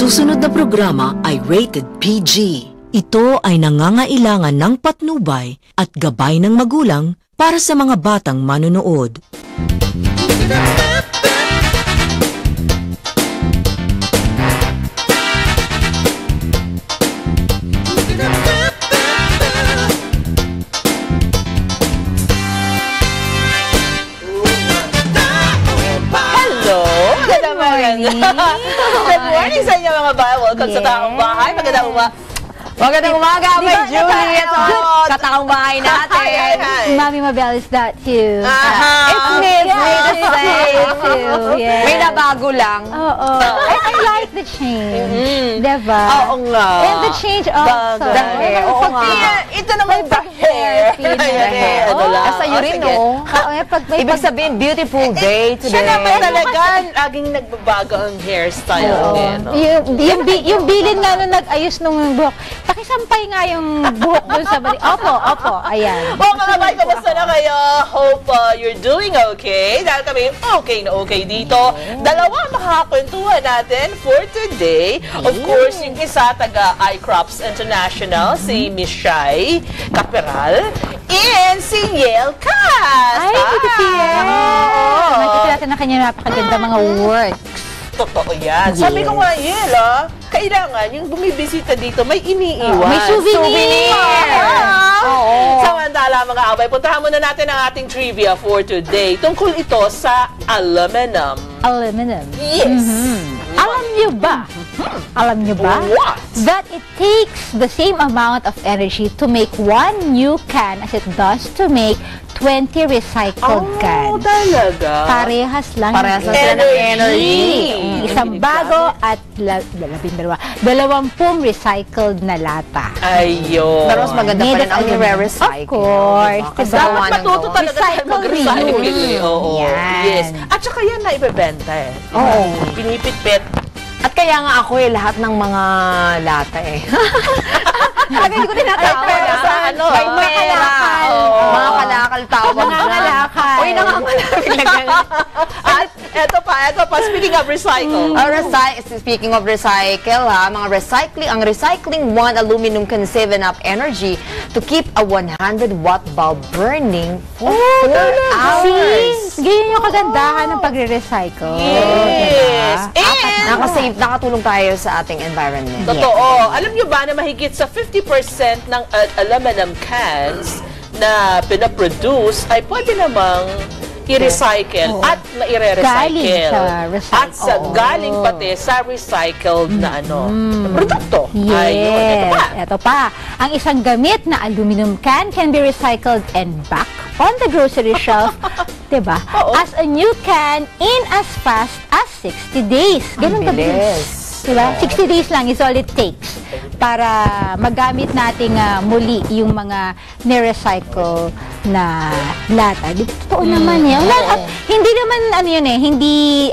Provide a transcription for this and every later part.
susunod na programa ay rated PG. Ito ay nangangailangan ng patnubay at gabay ng magulang para sa mga batang manonood. Good morning sa inyo mga bahay. Welcome sa Taong Bahay. Magandang umaga, may Julie. Sa Taong Bahay natin. Mami Mabel is that too. It's Miss too. May nabago lang. I like the change. Diba? Oo nga. And the change also. The hair. Oo nga. Ito naman the hair. Sa'yo rin, no? Ibig sabihin, beautiful day today. Siya naman talaga, laging nagbabago ang hairstyle. Yung bilin nga nung nag-ayos nung buhok, pakisampay nga yung buhok dun sa balik. Opo, ayan. Well, mga bay, kamusta na kayo? Hope you're doing okay. Dahil kami okay dito. Dalawa makakakwentuhan natin for today. Of course, yung isa taga iCrops International, si Miss Shai Caperal, and si Yel Cas. Ay, dito si Yel. Nakikita natin na kanya napakaganda mga works. Totoo yan. Yes. Sabi ko nga, Yel, kailangan yung bumibisita dito, may iniiwan. May souvenir. Samantala, mga abay, puntahan muna natin ang ating trivia for today. Tungkol ito sa aluminum. Aluminum? Yes. Alam nyo ba? What? That it takes the same amount of energy to make one new can as it does to make 20 recycled cans. Talaga? Parehas lang ng energy. Isang bago at 20 recycled na lata. Ayun. Pero mas maganda pa rin ang nire-recycle. Of course. Dapat matuto talaga tayo mag-recycle. Oo. Yes. At saka yan na ibebenta eh. Oo. Pinipit-pit. At kaya nga ako lahat ng mga lata Talaga hindi ko tinatawag. May kalakal. Mga kalakal tawag na. Nangangalakal. Uy, nangangalakal. At eto pa, speaking of recycle. Speaking of recycle, mga ang recycling one aluminum can save enough energy to keep a 100-watt bulb burning for 4 hours. Ganyan yung kagandahan ng pagre-recycle. Yes. And nakatulong tayo sa ating environment. Totoo. Alam nyo ba na mahigit sa 50% ng aluminum cans na pinaproduce ay pwede namang i-recycle at na-i-recycle. At galing pati sa recycled na produkto. Yes. Ito pa. Ang isang gamit na aluminum can be recycled and back on the grocery shelf, diba? As a new can in as fast as 60 days. Ganun kabilis. Diba? 60 days lang is all it takes para magamit nating muli yung mga ni-recycle na lata. Totoo naman yan. Hindi naman, hindi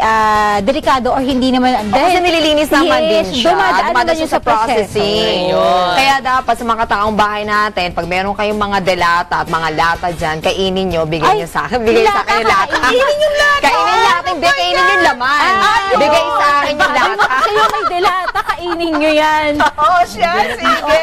delikado or hindi naman... Kasi nililinis naman din siya. Dumadaan siya sa processing. Kaya dapat sa mga taong bahay natin, pag meron kayong mga delata at mga lata dyan, kainin nyo, bigay nyo sa akin. Bigay sa akin yung lata. Kainin yung lata! Kainin natin, kainin yung laman. Bigay sa akin yung lata. Kayo may delata, kainin nyo yan. Oo, siya. Sige.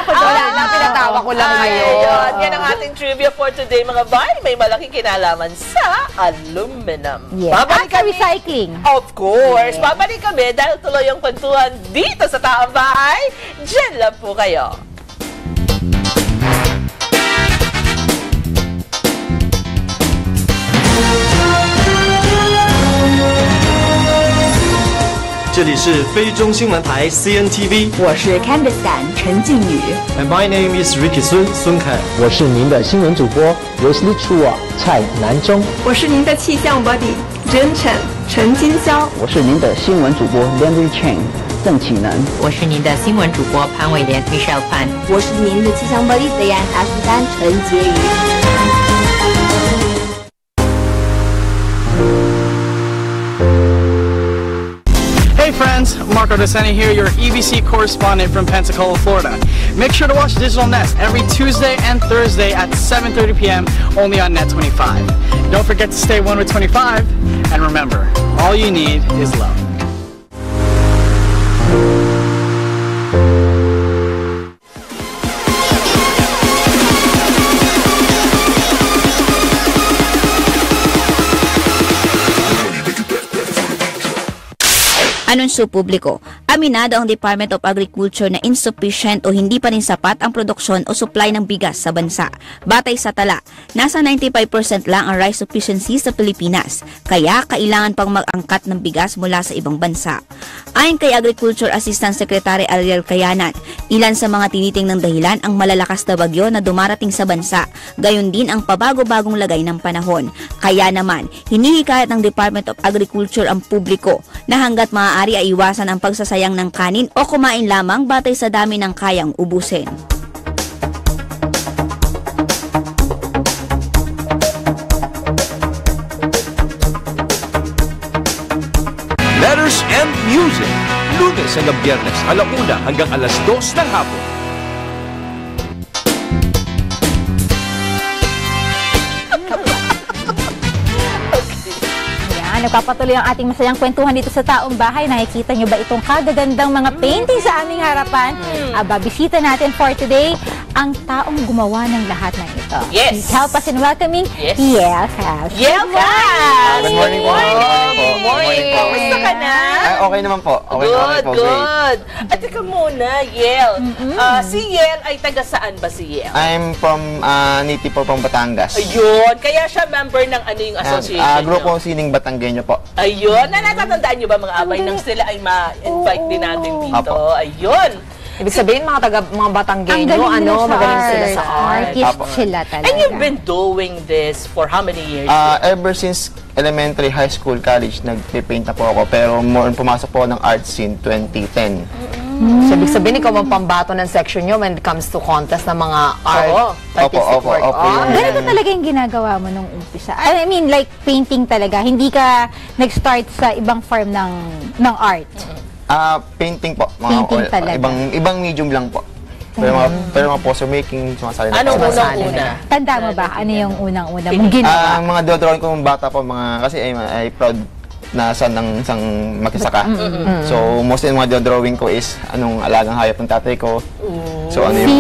Wala na, pinatawa ko lang ngayon. Yan ang ating trivia for today, mga bay. May malaking kinalaman sa aluminum. Yes. At sa recycling. Of course. Yes. Babalik kami dahil tuloy ang kwentuhan dito sa Taong Bahay. Diyan lang po kayo.这里是非中新闻台 CNTV， 我是 Canvascan 陈静宇。 And my name is Ricky 孙凯。我是您的新闻主播 Wesley Chua 蔡南中。我是您的气象 body 真诚陈金霄。我是您的新闻主播 Landry Chen 邓启能。我是您的新闻主播潘伟莲 Michelle Pan。我是您的气象 body 德阳23陈洁瑜。Hey friends, Marco Desani here, your EBC correspondent from Pensacola, Florida. Make sure to watch Digital Nest every Tuesday and Thursday at 7:30 p.m. only on Net 25. Don't forget to stay one with 25, and remember, all you need is love. Anunsyo publiko, aminado ang Department of Agriculture na insufficient o hindi pa rin sapat ang produksyon o supply ng bigas sa bansa. Batay sa tala, nasa 95% lang ang rice sufficiency sa Pilipinas, kaya kailangan pang mag-angkat ng bigas mula sa ibang bansa. Ayon kay Agriculture Assistant Secretary Ariel Cayanan, ilan sa mga tinitingnang dahilan ang malalakas na bagyo na dumarating sa bansa, gayon din ang pabago-bagong lagay ng panahon. Kaya naman, hinihikayat ng Department of Agriculture ang publiko na hanggat maaari ay iwasan ang pagsasayang ng kanin o kumain lamang batay sa dami ng kayang ubusin. Letters and Music, Lunes hanggang Biyernes, 1:00 hanggang 2:00 ng hapon. Nagpapatuloy ang ating masayang kwentuhan dito sa Taong Bahay. Nakikita nyo ba itong kagagandang mga painting sa aming harapan? Babisita natin for today ang taong gumawa ng lahat ng ito. Yes! Please help us in welcoming Yel Cas. Yel Cas! Good morning po. Good morning. Kamusta ka na? Okay naman po. Okay good, naman po. Good. At teka muna, Yel. Si Yel ay taga saan ba si Yel? I'm from native po from Batangas. Ayun. Kaya siya member ng ano yung association Grupo Sining Batanggenyo po. Ayun. Natatandaan nyo ba mga abay nang sila ay ma-invite din natin dito? Ayun. Ibig sabihin, mga Batanggenyo, magaling sila sa art. Artist sila talaga. And you've been doing this for how many years? Ever since elementary, high school, college, nag-paint na po ako. Pero more on pumasok po ng art scene 2010. So, ibig sabihin, ikaw ang pambato ng section nyo when it comes to contest ng mga art, artistic work. Ganito talaga yung ginagawa mo nung umpisa. I mean, like painting talaga. Hindi ka nag-start sa ibang form ng art. Painting po. Painting talaga. Ibang medium lang po. Pero mga poster making, sumasali na po. Anong unang-una? Tanda mo ba? Ano yung unang-una mong ginawa? Mga drawing ko ng bata po, kasi ay proud na son ng isang makisaka. So, mostly yung mga drawing ko is anong alagang hayop ng tatay ko. So, ano yung...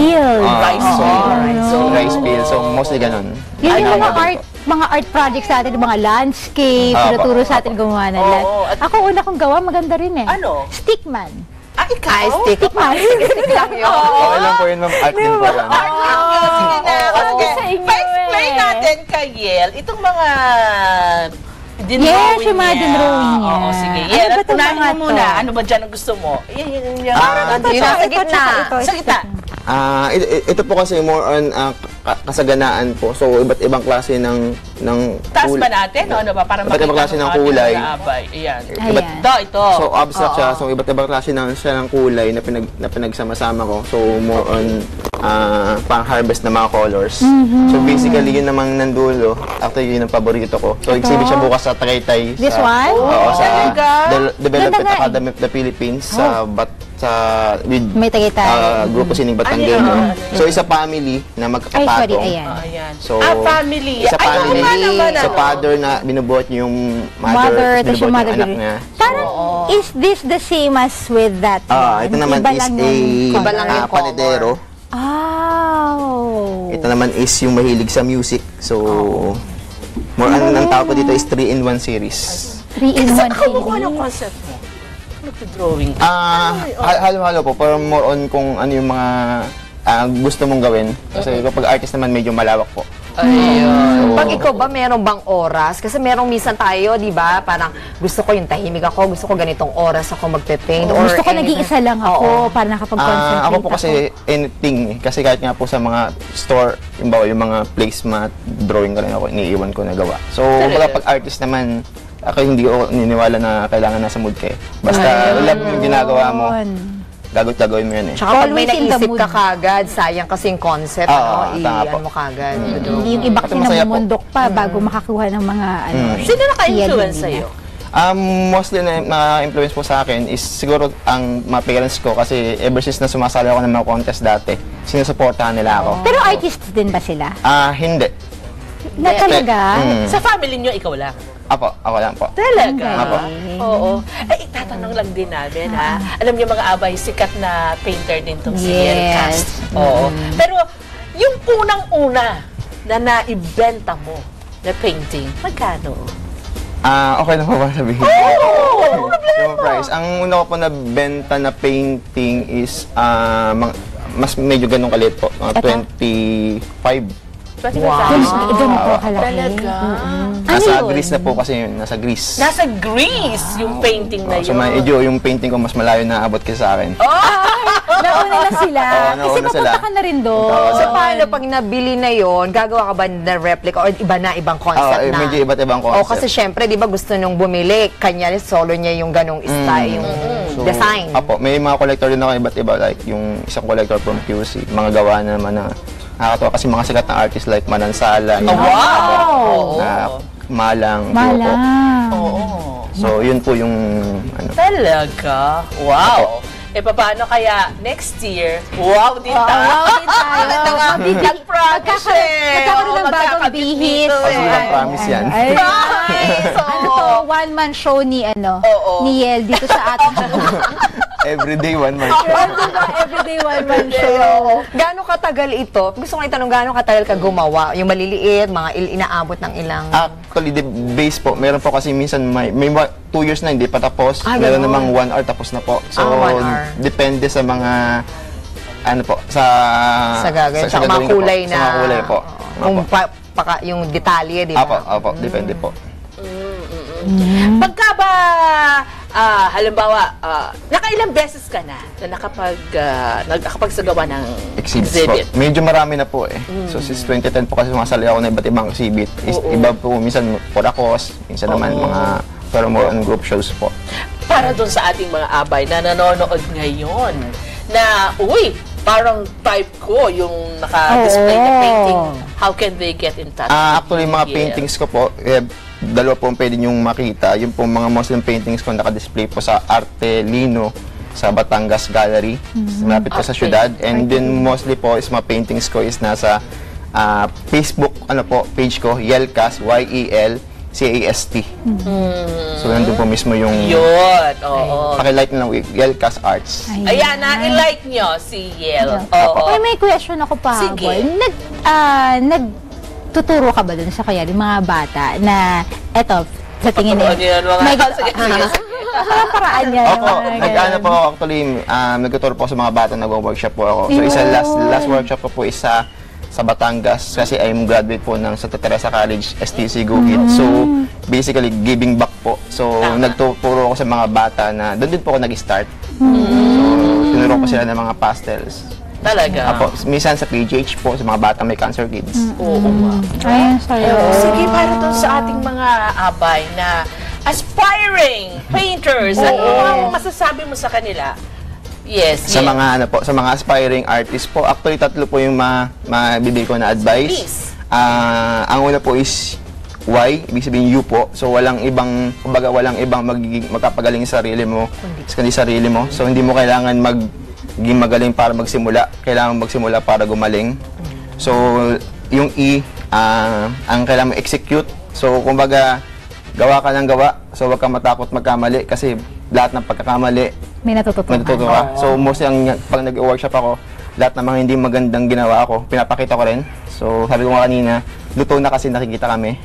rice field. So, mostly ganun. Yun yung mga art projects natin, mga landscape, tinuturo sa atin gumawa ng Ako, una kong gawa, maganda rin eh. Ano? Stickman. Ikaw? Stickman. Stick lang yun. Okay lang po yun, ma'am. Art din po yan. Sige na. Pa-explain natin kay Yel, itong mga yes, yung mga dinrawing niya. Oo, sige. Yel, at unahin mo muna. Ano ba dyan ang gusto mo? Sa gitna. Sa gitna. Ito po kasi more on kasaganaan po. So, iba't ibang klase ng taas ba natin? Ano ba? Para iba't ibang klase ng kulay. Ayan. Ito. So, abstract siya. So, iba't ibang klase ng kulay na pinagsama-sama ko. So, more on pang-harvest na mga colors. So, basically, yun namang nandulo. Actually, yun ang paborito ko. So, exhibit siya bukas sa Tagaytay. This one? Oo, sa Development Academy of the Philippines. With Grupo Sining Batanggenyo. So, isa family na magkakapato. So, family. Isa family. So, father na binubuhat niyo yung mother, tapos yung mother anak niya. Parang, is this the same as with that one? Ito naman is a panadero. Ito naman is yung mahilig sa music. So, more ang tawag ko dito is 3-in-1 series. 3-in-1 series. Anong concept mo? Nagdodrawing ka? Halo-halo po. Pero more on kung ano yung mga gusto mong gawin. Kasi kapag artist naman, medyo malawak po. Ayun. Pag ikaw ba, meron bang oras? Kasi merong minsan tayo, di ba? Parang gusto ko yung tahimik ako, gusto ko ganitong oras ako magpe-paint. Gusto ko nag-iisa lang ako para nakapag-concentrate ako po kasi anything. Kasi kahit nga po sa mga store, yung mga placemat, drawing ko rin ako, iniiwan ko na gawa. So, pag artist naman, ako hindi ko niniwala na kailangan nasa mood ka eh. Basta love yung ginagawa mo, gagawin mo yun eh. Tsaka pag may naisip ka kagad, sayang kasi yung concept, i-ano mo kagad. Yung iba kasi namumundok pa bago makakuha ng mga Sino naka-influence sa'yo? Mostly na-influence po sa akin is siguro ang mga parents ko kasi ever since na sumasali ako ng mga contest dati, sinusuportahan nila ako. Pero artists din ba sila? Hindi. Na talaga? Sa family nyo, ikaw lang? Ako lang po. Talaga? Oo. Itatanong lang din namin, ha? Alam niyo mga abay, sikat na painter din itong si Yel Cas. Oo. Pero, yung unang-una na naibenta mo na painting, magkano? Okay na po ba sabihin? Yung price. Ang una ko po na benta na painting is mas medyo ganun kalit po. 25. Wow! Ganun po kalaki. Talaga? Nasa Greece na po kasi yun. Nasa Greece. Nasa Greece yung painting na yun. So medyo yung painting ko mas malayo na abot kasi sa akin. Nauna na sila. Kasi papunta ka na rin doon. So paano pag nabili na yon, gagawa ka ba na replica or ibang concept na? Medyo iba't ibang concept. Kasi syempre, di ba gusto nung bumili, kanya solo niya yung ganong style, yung design. Apo, may mga collector din ako iba't iba, like yung isang collector from QC, mga gawa na naman na nakakatawa kasi mga sikat na artist like Manansala, Malang, So yun po yung Talaga? Wow! Paano kaya next year? Wow din tayo! Wow din tayo! Nag-promise Nagkakaroon ng bagong bihis. Promise yan. Nice! Ano to? One-man show ni Yel dito sa ating Everyday one-man show. Everyday one-man show. Gaano katagal ito? Gusto ko itanong, gaano katagal ka gumawa? Yung maliliit, mga inaabot ng ilang... Actually, the base po, meron po kasi minsan may 2 years na hindi pa tapos. Meron namang 1 hour tapos na po. So, 1 hour. Depende sa mga, sa gagawin. Sa mga kulay na... Sa mga kulay po. Yung detalye, di ba? Opo, depende po. Pagka ba, halimbawa, nakailang beses ka na nakapagsagawa ng exhibit? Po. Medyo marami na po eh. So since 2010 po kasi sumasali ako ng iba't ibang exhibit. Iba po, minsan for a cause, minsan naman mga pero more on group shows po. Para doon sa ating mga abay na nanonood ngayon, na, parang type ko yung naka-display na painting. How can they get in touch? Actually, mga paintings ko po, dalawa po pwede niyong makita. Yung po mga Muslim paintings ko naka-display po sa Arte Lino sa Batangas Gallery. Malapit po sa syudad. And then mostly po is mga paintings ko is nasa Facebook page ko, Yelcast, YELCAST. So nandun po mismo yung yun, oo. Paki-like na lang, Yelcast Arts. Ayan, i-like nyo si Yel. May question ako pa. Sige. Nagtuturo ka ba dun sa kaya yung mga bata na eto, sa tingin nila may paraan niya. Nag-ano po ako actually, nagtuturo po sa mga bata, nag-workshop po ako. So isa last workshop ko po isa sa Batangas kasi I'm graduate po ng Santa Teresa College, STC Guhit. So basically giving back po. So nagtuturo ako sa mga bata na doon din po ako nag-start. So tinuro ko sila ng mga pastels. Talaga? Apo, minsan sa PGH po, sa mga bata may cancer kids. Sige, para doon sa ating mga abay na aspiring painters, ano ang masasabi mo sa kanila? Yes, sa mga sa mga aspiring artists po, actually 3 po yung mabibigay ko na advice. Ang una po is why, ibig sabihin you po. So walang ibang magpapagaling sa sarili mo, kundi sarili mo. So hindi mo kailangan maging magaling para magsimula, kailangan magsimula para gumaling. So yung ang kailangan mo execute. So kumbaga gawa ka ng gawa. So wag kang matakot magkamali kasi lahat ng pagkakamali may natututunan. ka. So mostly pag nag-workshop ako, lahat ng mga hindi magandang ginawa ko, pinapakita ko rin. So sabi ko nga kanina, luto na kasi nakikita kami.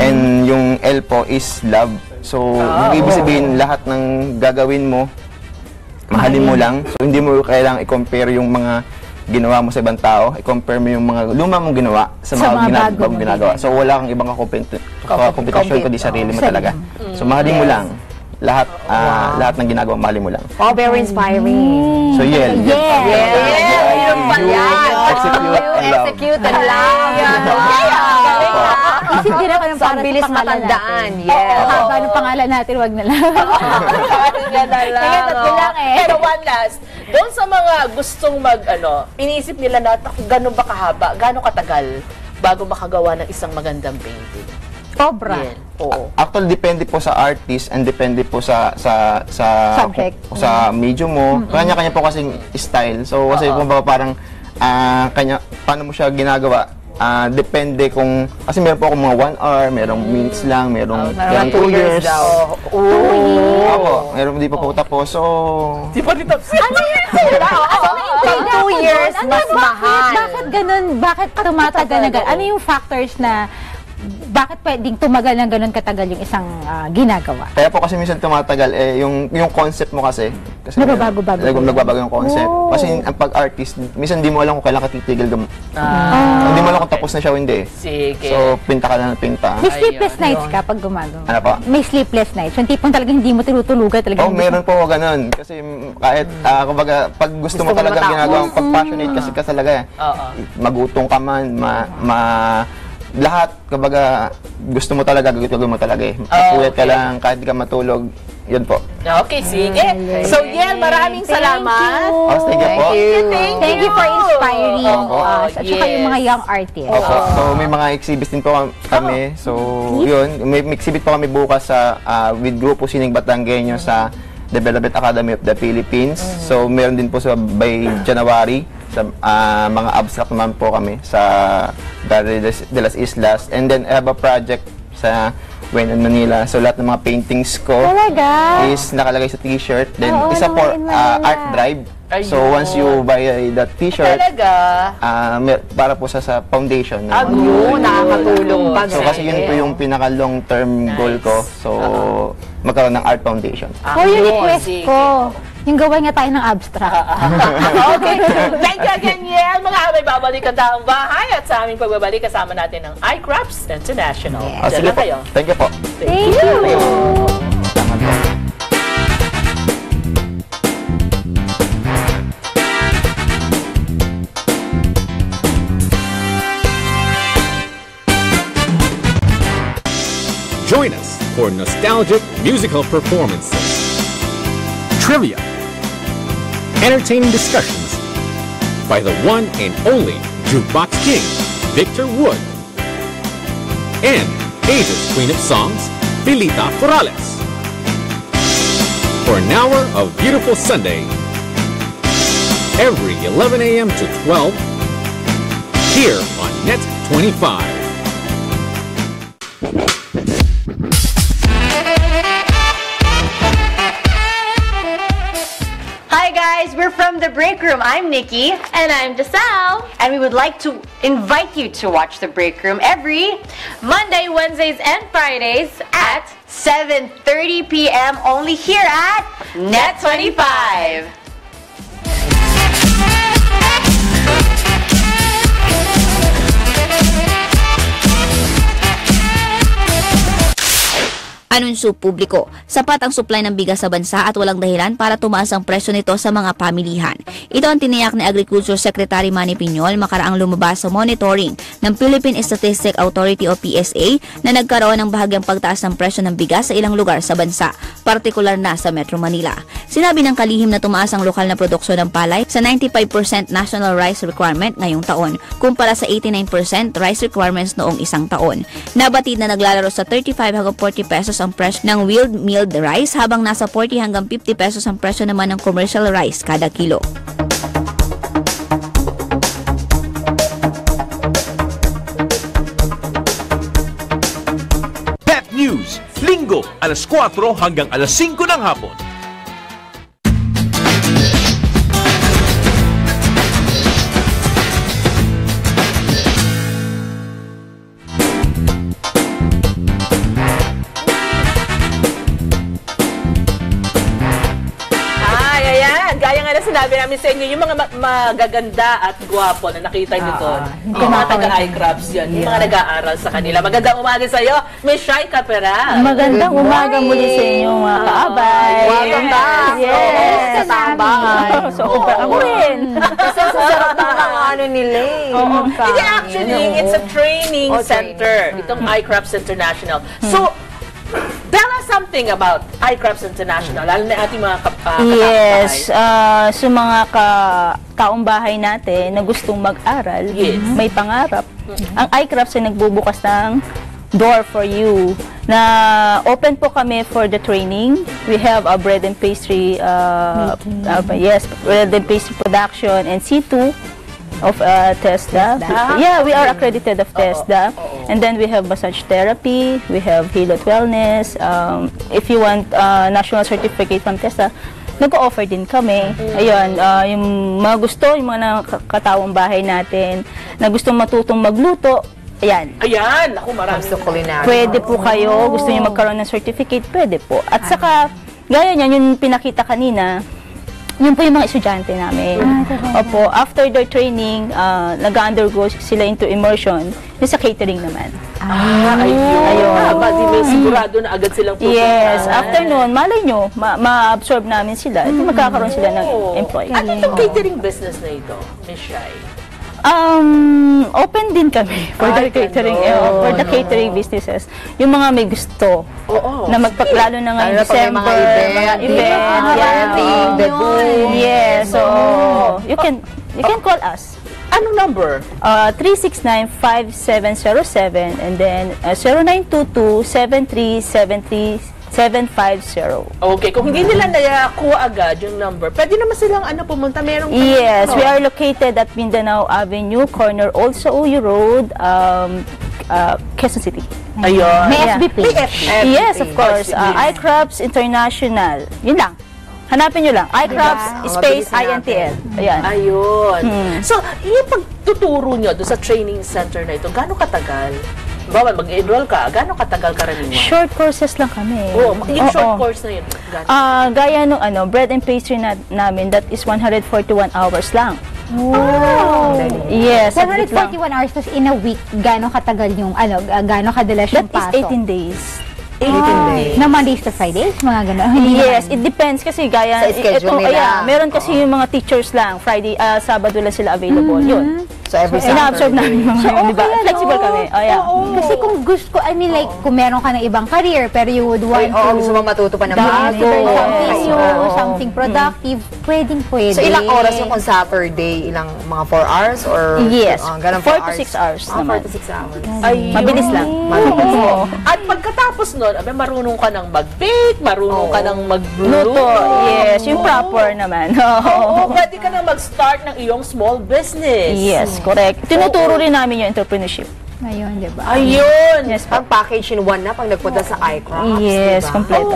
And yung L po is love. So ibig sabihin lahat ng gagawin mo, mahalin mo lang. So hindi mo kailangang i-compare yung mga ginawa mo sa ibang tao, i-compare mo yung mga luma mong ginawa sa mga bagong ginagawa. So wala kang ibang kompetisyon kundi sarili mo talaga. So mahalin mo lang. Lahat ng ginagawa, mahalin mo lang. Oh, very inspiring. So, Yel. Execute and love. Isip din ako ng parang bilis matandaan. Haba ng pangalan natin, wag na lang. Pero one last, doon sa mga gustong iniisip nila na gano'n ba kahaba, gano'n katagal bago makagawa ng isang magandang painting? Sobra. Actually, depende po sa artist and depende po sa subject. Sa medium mo. Kanya-kanya po kasing style. So, kasi kumbaga parang paano mo siya ginagawa? Depende kung, kasi meron po akong mga 1 hour, merong minutes lang, merong 2 years. Meron hindi pa po tapos. So, di pa dito. Ano yun? 2 years, mas mahal. Bakit ganun? Bakit tumatagal na ganun? Ano yung factors na bakit pwedeng tumagal ng ganun katagal yung isang ginagawa? Kaya po kasi minsan tumatagal, yung concept mo kasi nagbabago-bago. Nagbabago yung concept. Kasi ang pag-artist, minsan hindi mo alam kung kailan ka titigil. Hindi mo alam kung tapos na siya o hindi. Sige. So, pinta ka na ng pinta. May sleepless nights ka pag gumagawa? Ano po? May sleepless nights. Yung tipong talagang hindi mo tinutulugan talaga. Oh, meron po ganun. Kasi kahit, kumbaga, pag gusto mo talaga ginagawa, pag passionate kasi ka talaga, magutong ka man, lahat, kumbaga, gusto mo talaga, gagawin mo talaga eh. Ulit ka lang, kahit di ka matulog, yun po. Okay, sige. So, Yel, maraming salamat. Thank you po. Thank you for inspiring us. At saka yung mga young artists. So, may mga exhibits din po kami. So, yun. May exhibit po kami bukas sa with Grupo Sining Batanggenyo sa Development Academy of the Philippines. So, meron din po sa by January sa mga abstract naman po kami sa Gallery de las Islas. And then, I have a project sa Wayne, Manila. So, lahat ng mga paintings ko is nakalagay sa t-shirt. Then, isa for art drive. So, once you buy that t-shirt, para po sa foundation. Nakakatulong pa. So, kasi yun po yung pinaka-long term goal ko. So, magkaroon ng art foundation. Yung request ko. Yung gawin nga tayo ng abstract. Okay. Thank you again, Yel. Mga may babalik ang taong bahay at sa aming pagbabalik kasama natin ng iCrafts International. Sige po. Thank you po. Thank you. Join us for nostalgic musical performances, trivia, entertaining discussions by the one and only Jukebox King, Victor Wood, and Asia's Queen of Songs, Filita Corrales. For an hour of beautiful Sunday, every 11 a.m. to 12, here on Net 25. Hi guys, we're from The Break Room. I'm Nikki. And I'm Giselle. And we would like to invite you to watch The Break Room every Monday, Wednesdays, and Fridays at 7:30 p.m. only here at Net 25. Anunsyo publiko, sapat ang supply ng bigas sa bansa at walang dahilan para tumaas ang presyo nito sa mga pamilihan. Ito ang tiniyak ni Agriculture Secretary Manny Piñol makaraang lumabas sa monitoring ng Philippine Statistics Authority o PSA na nagkaroon ng bahagyang pagtaas ng presyo ng bigas sa ilang lugar sa bansa, partikular na sa Metro Manila. Sinabi ng kalihim na tumaas ang lokal na produksyon ng palay sa 95% national rice requirement ngayong taon, kumpara sa 89% rice requirements noong isang taon. Nabatid na naglalaro sa 35 hanggang 40 pesos ang presyo ng wheeled milled rice habang nasa 40 hanggang 50 pesos ang presyo naman ng commercial rice kada kilo. Pep News, Linggo, alas 4 hanggang alas 5 ng hapon. Sinabi namin sa inyo, yung mga magaganda at gwapo na nakita nyo doon. Yung mga taga-iCrafts yan, yung mga nag-aaral sa kanila. Magandang umaga sa iyo, Miss Shai Caperal. Magandang umaga muli sa inyo, mga kaabay. Welcome back. Yes. Sa tambay. Sobra ako rin. Kasi sa sarap ng mga ano nila eh. Hindi, actually, it's a training center. Itong iCrafts International. So, tell us something about iCrafts International, lalo na ating mga Yes, sa mga taong bahay natin na gustong mag-aral, may pangarap. Ang iCrafts ay nagbubukas ng door for you. Na open po kami for the training. We have a bread and pastry, bread and pastry production and C2 of TESDA. Yeah, we are accredited of TESDA. And then we have massage therapy, we have Hilot Wellness. If you want national certificate from TESDA, nag-o-offer din kami. Ayun, yung mga gusto, yung mga katawang bahay natin na gustong matutong magluto, Ayan. Ayan, ako marami. Gusto culinary. Pwede po kayo, gusto niyo magkaroon ng certificate, pwede po. At saka, gaya niyan, yung pinakita kanina, yun po yung mga estudyante namin. Opo, after their training, nag-undergo sila into immersion, yung sa catering naman. Ayun. Di may sigurado na agad silang pupunta. Yes, after nun, malay nyo, ma-absorb namin sila, at magkakaroon sila ng employee. Ano yung catering business na ito, Miss Shai? Open din kami for the catering, for the catering businesses. Yung mga may gusto na magpaklalo na ngayon December, mga event, yes, so you can call us. Anong number? 369-5707 and then 0922-7373750. Okay, kung hindi nila nakuha agad yung number, pwede naman silang pumunta, merong yes, we are located at Mindanao Avenue, corner also Uyo Road, Quezon City. Ayun. May FB page? Yes, of course. iCrafts International. Yun lang. Hanapin nyo lang. iCrafts space INTL. Ayan. Ayun. So, yung pagtuturo nyo doon sa training center na ito, gaano katagal? Bawa, mag-enroll ka, gaano katagal karaniwan? Short courses lang kami. Yung short course na yun, gaano? Gaya nung bread and pastry namin, that is 141 hours lang. Yes. 141 hours, tapos in a week, gaano katagal yung, gaano kadalas yung pasok? That is 18 days. 18 days. Na Mondays to Fridays? Mga gano'n? Yes, it depends kasi gaya, sa schedule nila. Meron kasi yung mga teachers lang, Friday, Sabado lang sila available. Yun. So, every Saturday. Ina-absorb namin yung mga, diba? Flexible kami. Kasi kung gusto ko, like, kung meron ka ng ibang career, pero you would want to... gusto mo matuto pa ng something new, something productive, pwede. So, ilang oras yung kung Saturday? Ilang mga 4 hours? Or yes, 4 to 6 hours naman. 4 to 6 hours. Mabilis lang. At pagkatapos nun, marunong ka ng mag-bake, marunong ka ng magluto. Yes, yung proper naman. Pwede ka na mag-start ng iyong small business. Yes, correct. Tinuturo rin namin yung entrepreneurship. Ayun, diba? Ayun! Yes, ang package in one na pag nagpunta sa iCrafts. Yes, kompleto.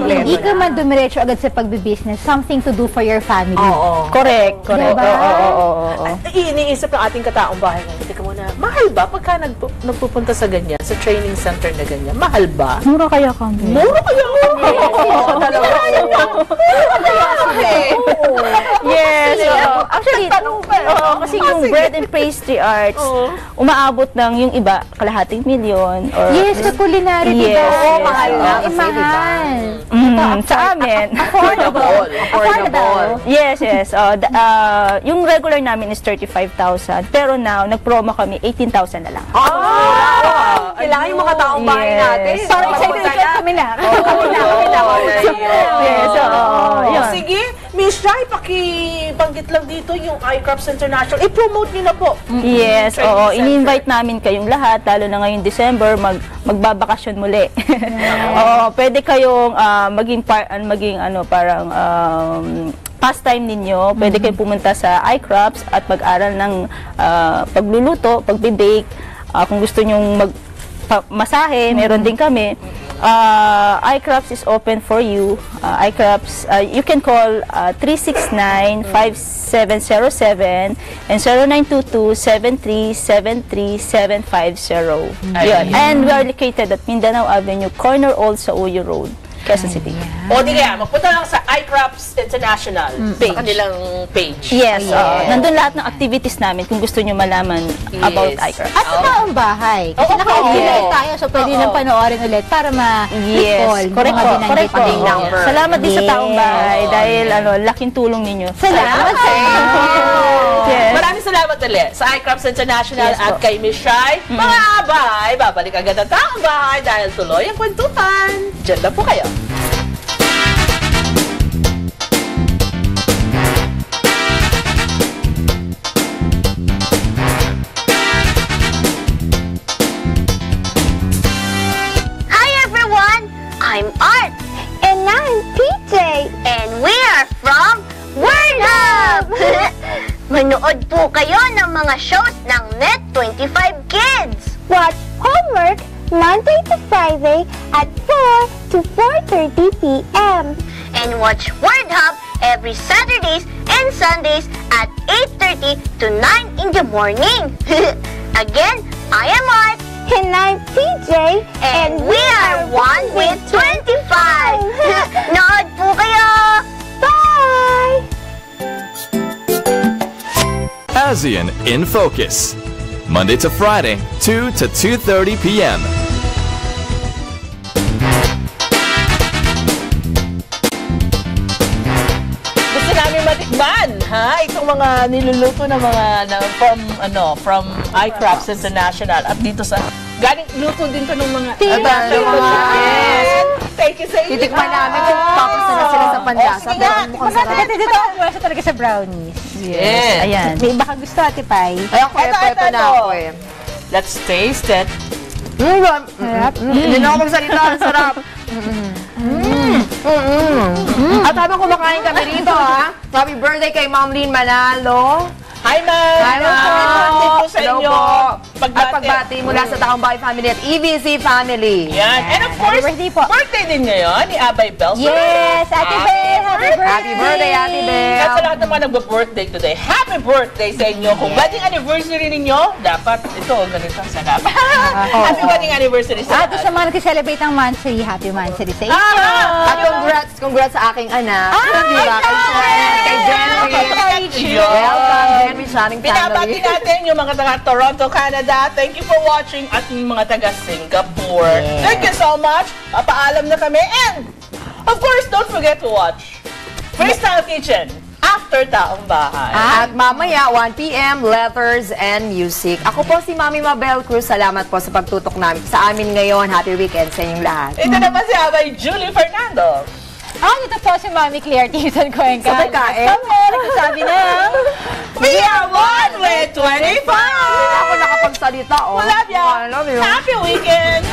Hindi ka man dumiretso agad sa pagbibusiness, something to do for your family. Correct. Diba? Iniisip ng ating kataong bahay ngayon. Teka muna, mahal ba pagka nagpupunta sa ganyan, sa training center na ganyan? Mahal ba? Mura kaya kami. Mura kaya kami? Yes. Actually, kasi yung bread and pastry arts, umaabot ng yung iba, kalahating milyon. Yes, sa culinary, diba? Yes. Mahal na. Mahal. Sa amin. Affordable. Yes. Yung regular namin is 35,000. Pero now, nag-promo kami, 18,000 na lang. Kailangan yung mga taong bahay natin. Sorry, excited kami na. Yes, sige, Miss Shai, pakibanggit lang dito yung iCrafts International. I-promote niyo na po. Yes, ini-invite namin kayong lahat, lalo na ngayong December, magbabakasyon muli. Pwede kayong maging parang pastime ninyo. Pwede kayong pumunta sa iCrafts at mag-aral ng pagluluto, pagbe-bake. Kung gusto nyong masahe, meron din kami. iCrafts is open for you. iCrafts, you can call 369-5707 and 0922-7373750. And we are located at Mindanao Avenue, corner also Uyo Road, Quezon City. O di kaya, magpunta lang sa iCrafts International page. Sa kanilang page. Yes. Nandun lahat ng activities namin kung gusto nyo malaman about iCrafts. At sa taong bahay. Kasi naka-delay tayo, so pwede nang panoorin ulit para ma-recall. Correct po. Salamat din sa taong bahay dahil laking tulong ninyo. Salamat sa inyo. Maraming salamat ulit sa iCrafts International at kay Miss Shai. Mga abay, babalik agad ang taong bahay dahil tuloy ang kwentuhan. Diyan na po kayo. I'm Art. And I'm PJ. And we are from Word Hub! Manood po kayo ng mga shows ng Net25 Kids. Watch Homework Monday to Friday at 4 to 4:30 p.m. And watch Word Hub every Saturdays and Sundays at 8:30 to 9 in the morning. Again, I am Art. And I'm PJ. And we are one with 25. Nood po kayo. Bye! ASEAN in Focus. Monday to Friday, 2 to 2:30 p.m. Gusto namin matikman, ha? Itong mga niluluto ng mga from iCrafts International at dito sa galing luto din to ng mga Thank you sa inyo. Titikman namin kung papunta na sila sa pandasa. Pero mukhang sarap. Dito ako pwesa talaga sa brownies. Yes. Ayan. May baka gusto, Ate Pai. Ay, ako ito na ako eh. Let's taste it. Sarap. Hindi na ako magsalita. Ang sarap. At habang kumakain kami rito, ha? Happy birthday kay Ma'am Lynn Manalo. Hi, Ma'am! Hi, Ma'am! Happy birthday po sa inyo! At pagbati mula sa Taong Bahay Family at EBC Family. Yan. And of course, birthday din ngayon ni Abay Bells. Yes! Ate Bel! Happy birthday! Happy birthday, Ate Bel! At sa lahat ng mga nag-birthday today, happy birthday sa inyo. Kung wedding anniversary ninyo, dapat ito, ganito, sarap. Happy wedding anniversary sa At sa mga nag-celebrate ng monthsary, happy monthsary sa inyo. At congrats sa aking anak. Kay Jenry. Welcome, Jenry Shining Pinabati Family. natin yung mga taga Toronto, Canada. Thank you for watching at yung mga taga Singapore. Thank you so much. Papaalam na kami. And, of course, don't forget to watch Freestyle Kitchen after Taong Bahay. At mamaya, 1 p.m., letters and music. Ako po si Mami Mabel Cruz. Salamat po sa pagtutok namin sa amin ngayon. Happy weekend sa inyong lahat. Ito naman si Abay Julie Fernando. Ito po si Mami Claire Tingson Cuenca. Sabay kain. Sabi na. We are one with 25! Hindi na ako nakapagsalita. Love you. I love you. Happy weekend!